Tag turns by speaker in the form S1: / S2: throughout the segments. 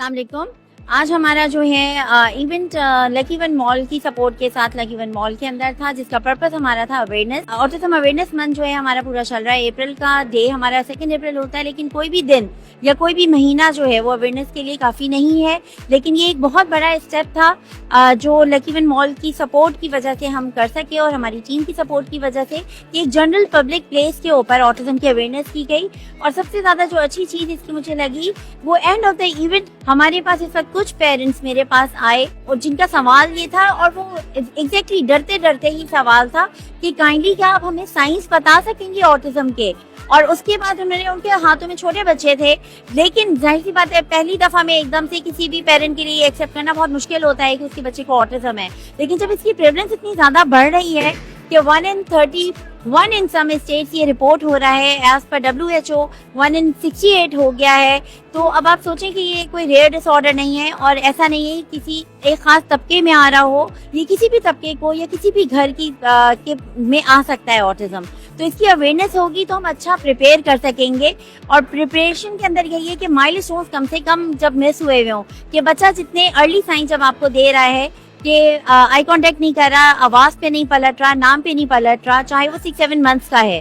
S1: अस्सलाम वालेकुम। आज हमारा जो है इवेंट लकी वन मॉल की सपोर्ट के साथ लकी वन मॉल के अंदर था, जिसका पर्पस हमारा था अवेयरनेस। ऑटिज्म अवेयरनेस मंथ जो है हमारा पूरा चल रहा है। अप्रैल का डे हमारा 2 अप्रैल होता है, लेकिन कोई भी दिन या कोई भी महीना जो है वो अवेयरनेस के लिए काफ़ी नहीं है। लेकिन ये एक बहुत बड़ा स्टेप था जो लकी वन मॉल की सपोर्ट की वजह से हम कर सके, और हमारी टीम की सपोर्ट की वजह से एक जनरल पब्लिक प्लेस के ऊपर ऑटिज्म की अवेयरनेस की गई। और सबसे ज़्यादा जो अच्छी चीज़ इसकी मुझे लगी वो एंड ऑफ द इवेंट हमारे पास इस वक्त कुछ पेरेंट्स मेरे पास आए और जिनका सवाल ये था, और वो एग्जैक्टली डरते डरते ही सवाल था कि काइंडली क्या आप हमें साइंस बता सकेंगे ऑटिज्म के। और उसके बाद उन्होंने, उनके हाथों में छोटे बच्चे थे, लेकिन जाहिर सी बात है पहली दफा में एकदम से किसी भी पेरेंट के लिए एक्सेप्ट करना बहुत मुश्किल होता है कि उसके बच्चे को ऑटिज्म है। लेकिन जब इसकी प्रेवलेंस इतनी ज्यादा बढ़ रही है कि 1 in 31 इन सम स्टेट्स ये रिपोर्ट हो रहा है, एज पर WHO 1 in 68 हो गया है, तो अब आप सोचें कि ये कोई रेयर डिसऑर्डर नहीं है, और ऐसा नहीं है किसी एक खास तबके में आ रहा हो, ये किसी भी तबके को या किसी भी घर की के में आ सकता है ऑटिज्म। तो इसकी अवेयरनेस होगी तो हम अच्छा प्रिपेयर कर सकेंगे। और प्रिपरेशन के अंदर यही है कि माइलस्टोन्स कम से कम जब मिस हुए हों, कि बच्चा जितने अर्ली साइन जब आपको दे रहा है कि आई कांटेक्ट नहीं कर रहा, आवाज पे नहीं पलट रहा, नाम पे नहीं पलट रहा, चाहे वो 6-7 मंथ्स का है,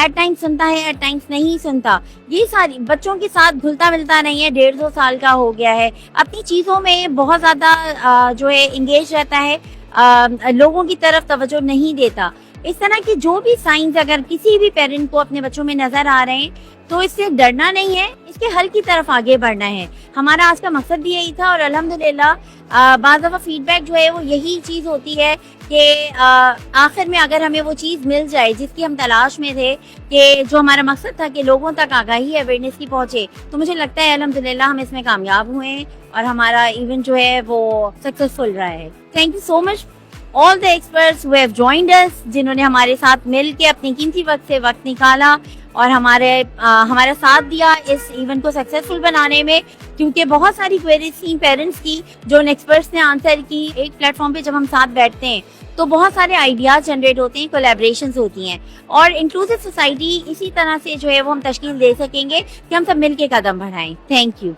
S1: एट टाइम्स सुनता है, एट टाइम्स नहीं सुनता, ये सारी बच्चों के साथ घुलता मिलता नहीं है, 1.5-2 साल का हो गया है, अपनी चीजों में बहुत ज्यादा जो है इंगेज रहता है, लोगों की तरफ तवज्जो नहीं देता। इस तरह की जो भी साइंस अगर किसी भी पेरेंट को अपने बच्चों में नजर आ रहे हैं तो इससे डरना नहीं है, इसके हल की तरफ आगे बढ़ना है। हमारा आज का मकसद भी यही था, और अल्हम्दुलिल्लाह बाज़ दफ़ा फीडबैक जो है वो यही चीज़ होती है कि आखिर में अगर हमें वो चीज़ मिल जाए जिसकी हम तलाश में थे, कि जो हमारा मकसद था कि लोगों तक आगाही अवेयरनेस की पहुंचे, तो मुझे लगता है अल्हम्दुलिल्लाह हम इसमें कामयाब हुए हैं और हमारा इवेंट जो है वो सक्सेसफुल रहा है। Thank you so much all the experts who have joined us, जिन्होंने हमारे साथ मिल के अपने कीमती वक्त से वक्त निकाला और हमारा साथ दिया इस इवेंट को सक्सेसफुल बनाने में। क्योंकि बहुत सारी क्वेरीज थी पेरेंट्स की जो एक्सपर्ट्स ने आंसर की। एक प्लेटफॉर्म पे जब हम साथ बैठते हैं तो बहुत सारे आइडियाज जनरेट होते हैं, कोलैबोरेशंस होती हैं, और इंक्लूसिव सोसाइटी इसी तरह से जो है वो हम तश्कील दे सकेंगे कि हम सब मिल के कदम बढ़ाएं। Thank you.